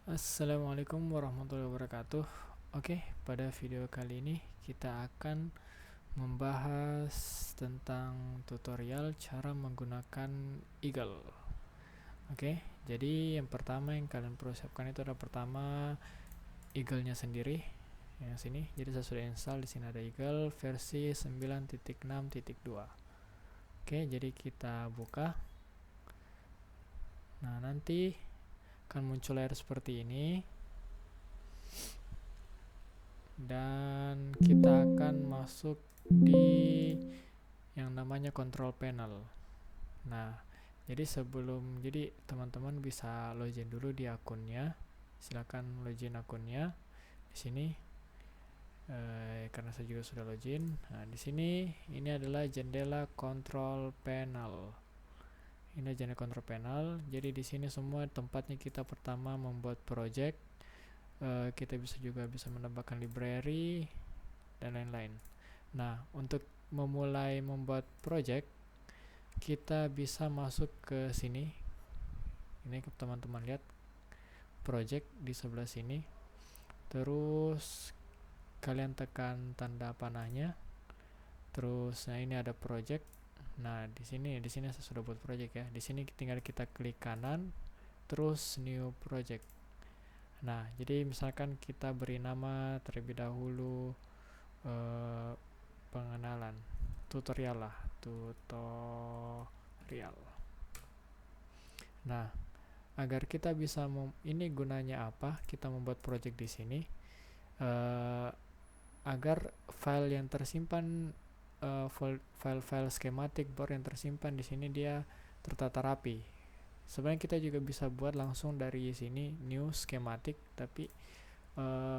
Assalamualaikum warahmatullahi wabarakatuh. Oke, pada video kali ini kita akan membahas tentang tutorial cara menggunakan Eagle. Oke, jadi yang pertama yang kalian perlu siapkan itu adalah pertama Eagle-nya sendiri. Yang sini, jadi saya sudah install. Di sini ada Eagle versi 9.6.2. Oke, jadi kita buka. Nah, nanti akan muncul layar seperti ini. Dan kita akan masuk di yang namanya control panel. Nah, jadi teman-teman bisa login dulu di akunnya. Silakan login akunnya di sini. Karena saya juga sudah login. Nah, di sini ini adalah jendela control panel. Ini jendela control panel. Jadi di sini semua tempatnya kita pertama membuat project. Kita bisa menambahkan library dan lain-lain. Nah, untuk memulai membuat project, kita bisa masuk ke sini. Ini teman-teman lihat project di sebelah sini. Terus kalian tekan tanda panahnya. Terus nah ini ada project. Nah, di sini saya sudah buat project ya. Di sini tinggal kita klik kanan terus new project. Nah, jadi misalkan kita beri nama terlebih dahulu pengenalan tutorial lah, tutorial. Nah, agar kita bisa ini gunanya apa? Kita membuat project di sini agar file yang tersimpan file-file skematik board yang tersimpan di sini dia tertata rapi. Sebenarnya kita juga bisa buat langsung dari sini new schematic, tapi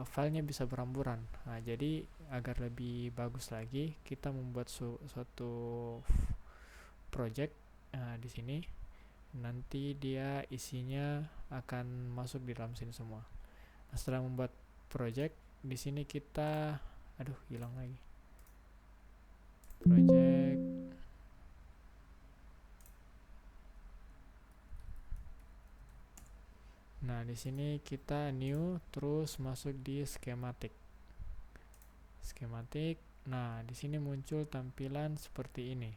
filenya bisa beramburan. Nah, jadi agar lebih bagus lagi, kita membuat suatu project di sini. Nanti dia isinya akan masuk di dalam sini semua. Nah, setelah membuat project, di sini kita hilang lagi. Project. Nah, di sini kita new terus masuk di schematic. Schematic. Nah, di sini muncul tampilan seperti ini.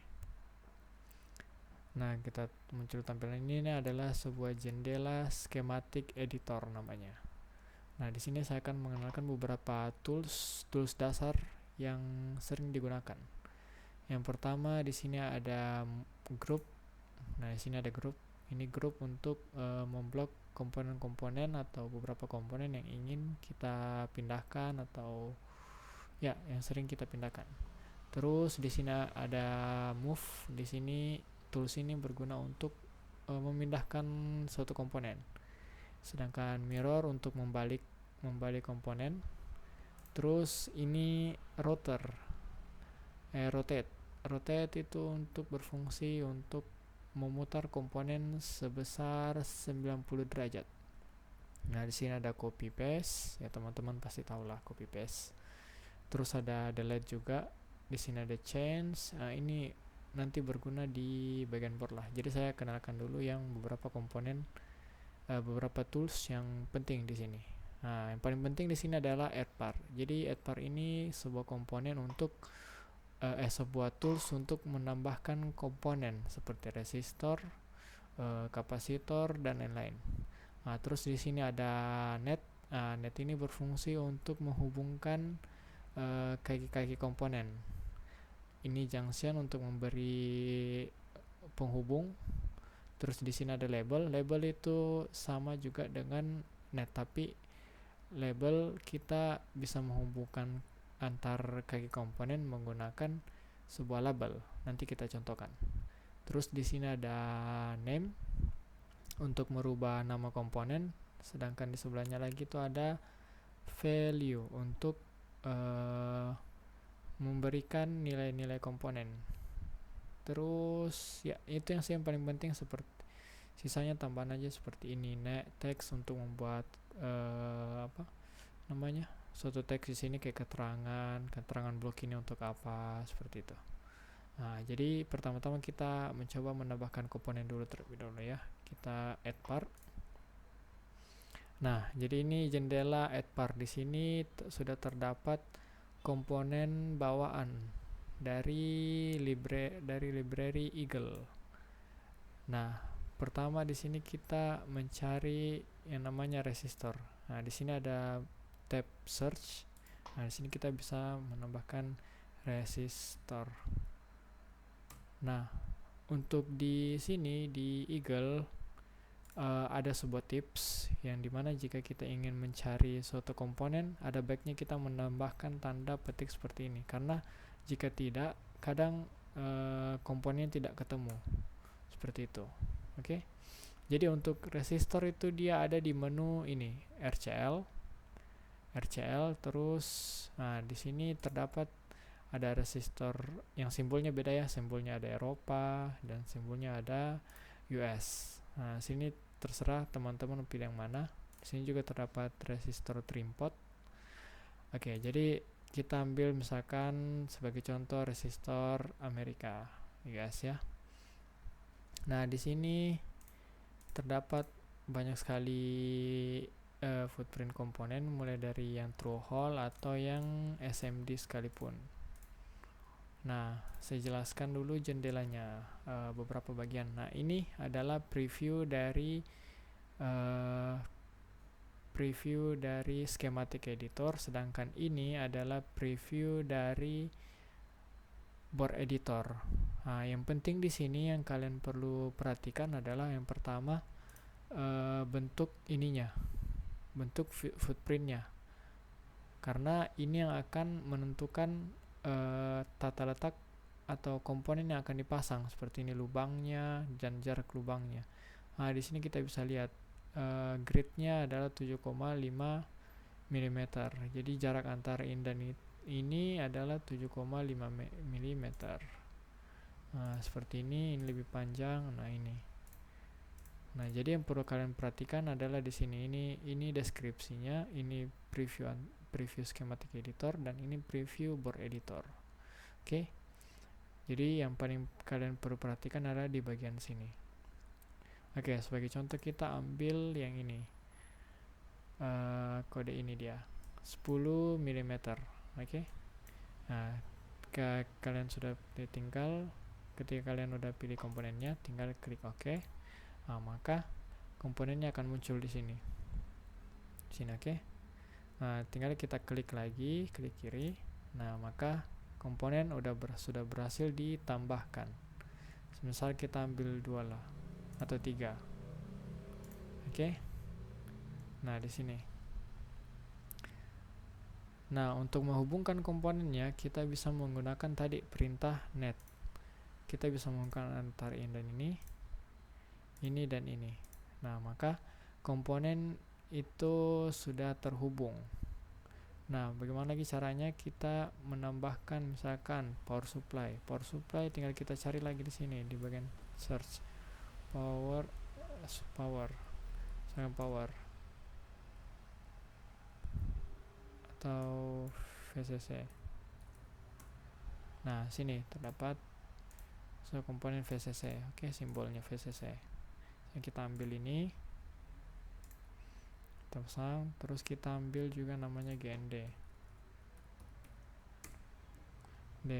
Nah, kita muncul tampilan ini adalah sebuah jendela schematic editor namanya. Nah, di sini saya akan mengenalkan beberapa tools dasar yang sering digunakan. Yang pertama di sini ada group. Nah, di sini ada group. Ini group untuk memblok komponen-komponen atau beberapa komponen yang ingin kita pindahkan atau ya yang sering kita pindahkan. Terus di sini ada move. Di sini tools ini berguna untuk memindahkan suatu komponen. Sedangkan mirror untuk membalik komponen. Terus ini rotate. Rotate itu untuk berfungsi untuk memutar komponen sebesar 90 derajat. Nah, di sini ada copy paste. Ya, teman-teman pasti tahulah copy paste. Terus ada delete juga. Di sini ada change. Nah, ini nanti berguna di bagian board lah. Jadi saya kenalkan dulu yang beberapa komponen, beberapa tools yang penting di sini. Nah, yang paling penting di sini adalah addPar. Jadi addPar ini sebuah komponen untuk sebuah tools untuk menambahkan komponen seperti resistor, kapasitor dan lain-lain. Nah, terus di sini ada net. Net ini berfungsi untuk menghubungkan kaki-kaki komponen. Ini junction untuk memberi penghubung. Terus di sini ada label. Label itu sama juga dengan net, tapi label kita bisa menghubungkan antar kaki komponen menggunakan sebuah label. Nanti kita contohkan. Terus di sini ada name untuk merubah nama komponen, sedangkan di sebelahnya lagi itu ada value untuk memberikan nilai-nilai komponen. Terus ya itu yang paling penting, seperti sisanya tambahan aja seperti ini. Text untuk membuat suatu teks di sini kayak keterangan blok ini untuk apa, seperti itu. Nah, jadi pertama-tama kita mencoba menambahkan komponen dulu terlebih dahulu ya. Kita add part. Nah, jadi ini jendela add part. Di sini sudah terdapat komponen bawaan dari library Eagle. Nah, pertama di sini kita mencari yang namanya resistor. Nah, di sini ada tab search. Nah, di sini kita bisa menambahkan resistor. Nah, untuk di sini di Eagle ada sebuah tips yang dimana jika kita ingin mencari suatu komponen, ada baiknya kita menambahkan tanda petik seperti ini, karena jika tidak, kadang komponen tidak ketemu seperti itu. Oke. Jadi untuk resistor itu dia ada di menu ini RCL terus. Nah, di sini terdapat ada resistor yang simbolnya beda ya, simbolnya ada Eropa dan simbolnya ada US. Nah, sini terserah teman-teman pilih yang mana. Di sini juga terdapat resistor trim pot. Oke, jadi kita ambil misalkan sebagai contoh resistor Amerika, US ya. Nah, di sini terdapat banyak sekali footprint komponen, mulai dari yang through hole atau yang SMD sekalipun. Nah, saya jelaskan dulu jendelanya, beberapa bagian. Nah, ini adalah preview dari schematic editor, sedangkan ini adalah preview dari board editor. Nah, yang penting di sini yang kalian perlu perhatikan adalah yang pertama bentuk ininya, bentuk footprintnya, karena ini yang akan menentukan tata letak atau komponen yang akan dipasang, seperti ini lubangnya dan jarak lubangnya. Nah, di sini kita bisa lihat gridnya adalah 7,5 mm. Jadi jarak antara ini dan ini adalah 7,5 mm. Nah, seperti ini lebih panjang. Nah, ini. Nah, jadi yang perlu kalian perhatikan adalah di sini ini deskripsinya, ini preview schematic editor, dan ini preview board editor. Oke. Jadi yang paling kalian perlu perhatikan adalah di bagian sini. Oke, sebagai contoh kita ambil yang ini. Kode ini dia 10 mm. Oke. Nah, kalian sudah ketika kalian udah pilih komponennya, tinggal klik OK. Nah, maka komponennya akan muncul di sini. Oke. Nah, tinggal kita klik lagi, klik kiri. Nah, maka komponen sudah berhasil ditambahkan. Misal kita ambil 2 lah atau 3. Oke. Nah, di sini. Nah, untuk menghubungkan komponennya kita bisa menggunakan tadi perintah net. Kita bisa menghubungkan antara ini dan ini. Nah, maka komponen itu sudah terhubung. Nah, bagaimana lagi caranya kita menambahkan misalkan power supply. Power supply tinggal kita cari lagi di sini di bagian search power atau VCC. Nah, sini terdapat komponen VCC. Oke, simbolnya VCC. Kita ambil ini, kita pasang, terus kita ambil juga namanya GND.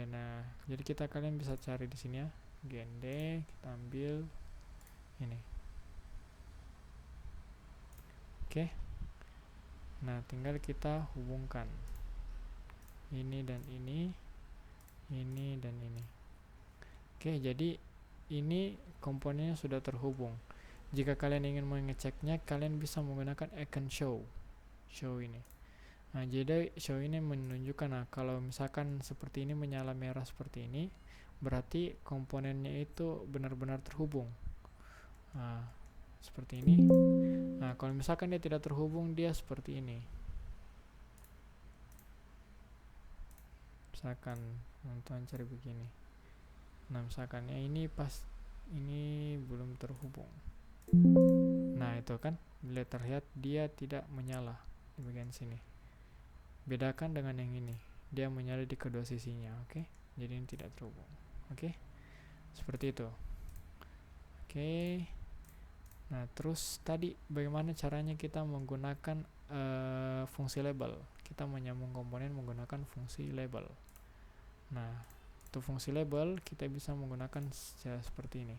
Nah, jadi kalian bisa cari di sini ya, GND, kita ambil ini. Oke. Nah, tinggal kita hubungkan ini dan ini dan ini. Oke, jadi ini komponennya sudah terhubung. Jika kalian ingin mengeceknya, kalian bisa menggunakan icon show ini. Nah, jadi show ini menunjukkan, nah, kalau misalkan seperti ini menyala merah seperti ini, berarti komponennya itu benar-benar terhubung. Nah, seperti ini. Nah, kalau misalkan dia tidak terhubung, dia seperti ini. Misalkan teman-teman cari begini. Nah, misalkan ya ini belum terhubung. Nah, itu kan terlihat dia tidak menyala di bagian sini. Bedakan dengan yang ini, dia menyala di kedua sisinya. Oke. Jadi ini tidak terhubung. Oke. Seperti itu. Oke. Nah, terus tadi bagaimana caranya kita menggunakan fungsi label. Kita menyambung komponen menggunakan fungsi label. Nah, untuk fungsi label kita bisa menggunakan seperti ini.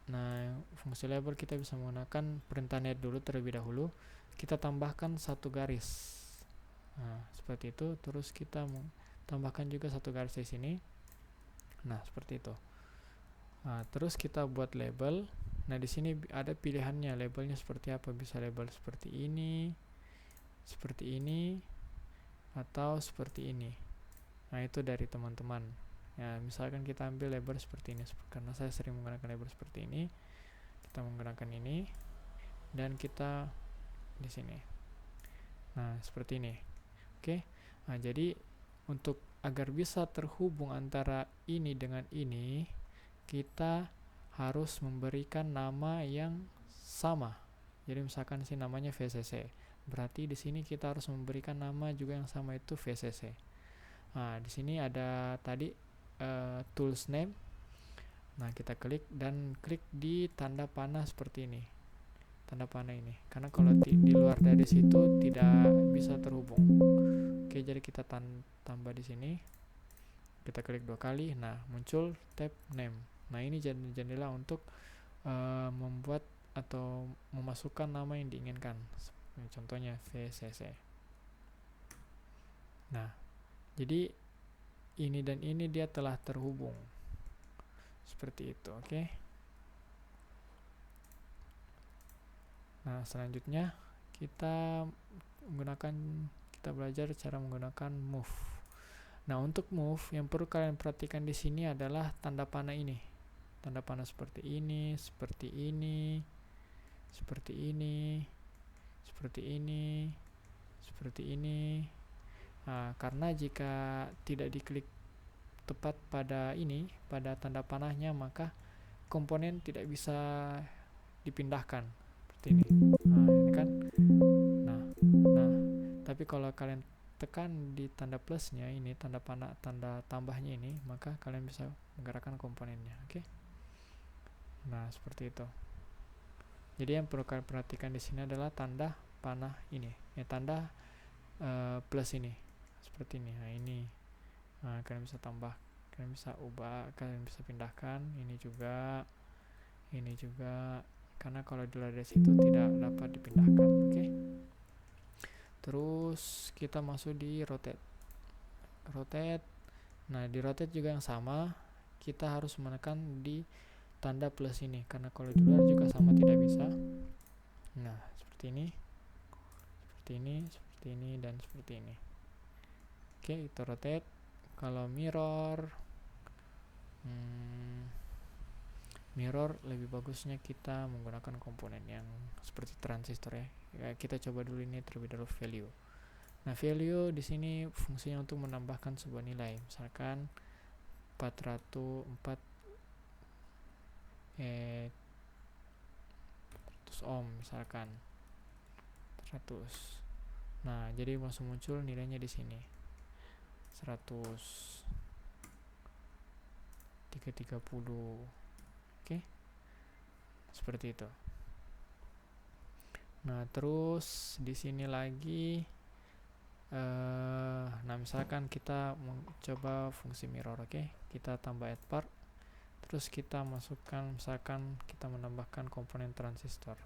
Nah, fungsi label kita bisa menggunakan perintah net dulu terlebih dahulu. Kita tambahkan satu garis. Nah, seperti itu. Terus kita tambahkan juga satu garis di sini. Nah, seperti itu. Nah, terus kita buat label. Nah, di sini ada pilihannya, labelnya seperti apa. Bisa label seperti ini, atau seperti ini. Nah, itu dari teman-teman. Ya, misalkan kita ambil label seperti ini, karena saya sering menggunakan label seperti ini. Kita menggunakan ini, dan kita di sini. Nah, seperti ini. Oke. Nah, jadi untuk agar bisa terhubung antara ini dengan ini, kita harus memberikan nama yang sama. Jadi misalkan sih namanya VCC. Berarti di sini kita harus memberikan nama juga yang sama, itu VCC. Nah, di sini ada tadi tools name. Nah, kita klik dan klik di tanda panah seperti ini. Tanda panah ini. Karena kalau di luar dari situ tidak bisa terhubung. Oke, jadi kita tambah di sini. Kita klik 2 kali. Nah, muncul tab name. Nah, ini jendela untuk membuat atau memasukkan nama yang diinginkan. Contohnya VCC. Nah, jadi ini dan ini dia telah terhubung. Seperti itu, oke. Nah, selanjutnya kita belajar cara menggunakan move. Nah, untuk move yang perlu kalian perhatikan di sini adalah tanda panah ini. Tanda panah seperti ini, seperti ini, seperti ini, seperti ini, seperti ini. Nah, karena jika tidak diklik tepat pada ini, pada tanda panahnya, maka komponen tidak bisa dipindahkan seperti ini. Nah, ini kan. Nah, tapi kalau kalian tekan di tanda plusnya ini, tanda panah, tanda tambahnya ini, maka kalian bisa menggerakkan komponennya. Oke. Nah, seperti itu. Jadi yang perlu kalian perhatikan di sini adalah tanda panah ini, tanda plus ini, seperti ini. Nah, ini kalian bisa tambah, kalian bisa ubah, kalian bisa pindahkan. Ini juga, karena kalau di luar dari situ tidak dapat dipindahkan. Oke. Terus kita masuk di rotate. Nah, di rotate juga yang sama, kita harus menekan di tanda plus ini, karena kalau di luar juga sama tidak bisa. Nah, seperti ini, dan seperti ini. Oke, itu rotate. Kalau mirror lebih bagusnya kita menggunakan komponen yang seperti transistor ya. Kita coba dulu ini terlebih dahulu value. Nah, value di sini fungsinya untuk menambahkan sebuah nilai. Misalkan 400 ohm misalkan 100. Nah, jadi langsung muncul nilainya di sini. 330. Oke. Seperti itu. Nah, terus di sini lagi nah, misalkan kita mencoba fungsi mirror, oke. Kita tambah add part. Terus kita masukkan, misalkan kita menambahkan komponen transistor.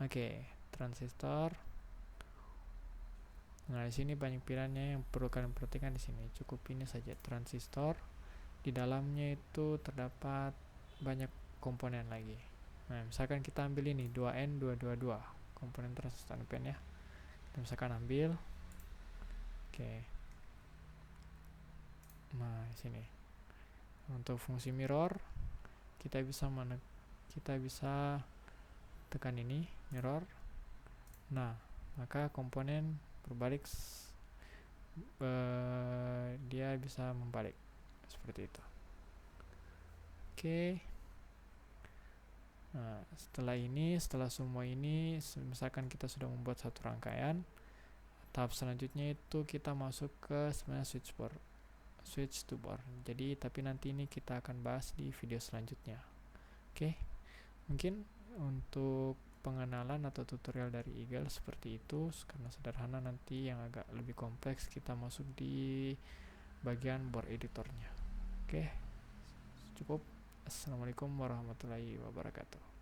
Oke, transistor. Nah, di sini banyak pilihannya yang perlu kalian perhatikan di sini. Cukup ini saja, transistor. Di dalamnya itu terdapat banyak komponen lagi. Nah, misalkan kita ambil ini 2N222, komponen transistor NPN ya. Kita misalkan ambil. Oke. Nah, di sini. Untuk fungsi mirror, kita bisa tekan ini, mirror. Nah, maka komponen berbalik, dia bisa membalik seperti itu. Oke. Nah, setelah semua ini, misalkan kita sudah membuat satu rangkaian, tahap selanjutnya itu kita masuk ke sebenarnya switchboard. switch to board. Jadi tapi nanti ini kita akan bahas di video selanjutnya. Oke, mungkin untuk pengenalan atau tutorial dari Eagle seperti itu, karena sederhana. Nanti yang agak lebih kompleks kita masuk di bagian board editornya. Oke, cukup. Assalamualaikum warahmatullahi wabarakatuh.